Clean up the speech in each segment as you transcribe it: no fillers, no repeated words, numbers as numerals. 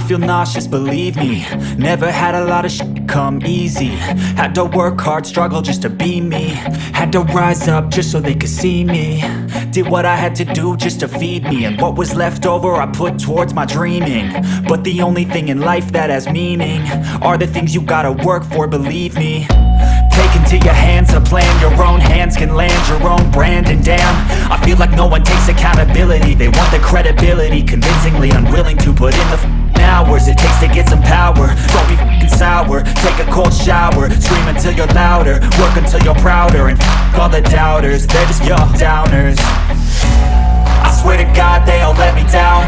feel nauseous, believe me. Never had a lot of shit come easy. Had to work hard, struggle just to be me. Had to rise up just so they could see me. Did what I had to do just to feed me, and what was left over I put towards my dreaming. But the only thing in life that has meaning are the things you gotta work for, believe me. Take into your hands a plan, your own hands can land your own brand. And damn, I feel like no one takes accountability. They want the credibility, convincingly unwilling to put in the hours it takes to get some power. Don't be f***ing sour, take a cold shower. Scream until you're louder, work until you're prouder. And all the doubters, they're just your downers. I swear to God they all let me down.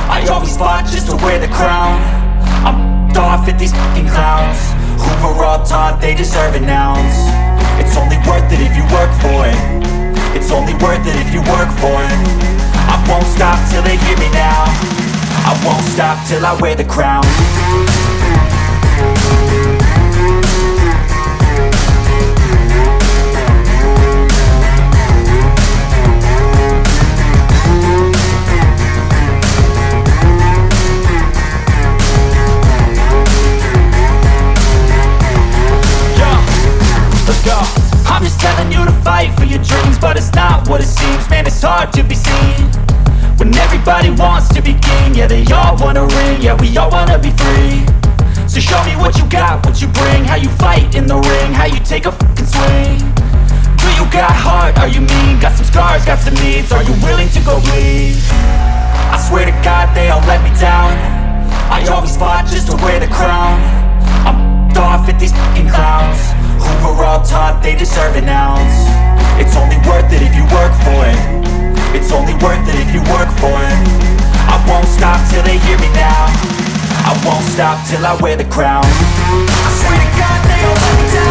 I always fought just to wear the crown. I'm off at these f***ing clowns who were all taught they deserve an ounce. It's only worth it if you work for it. It's only worth it if you work for it. I won't stop till they hear me now. I won't stop till I wear the crown. I'm just telling you to fight for your dreams, but it's not what it seems. Man, it's hard to be seen when everybody wants to be king. Yeah, they all wanna ring, yeah, we all wanna be free. So show me what you got, what you bring, how you fight in the ring, how you take a fucking swing. Do you got heart, are you mean? Got some scars, got some needs, are you willing to go bleed? I swear to God they all let me down. I always fought just to wear the crown. I'm off at these fucking clowns who were all taught they deserve an ounce. It's only worth it if you work for it. It's only worth it if you work for it. I won't stop till they hear me now. I won't stop till I wear the crown. I swear to God they all let me down.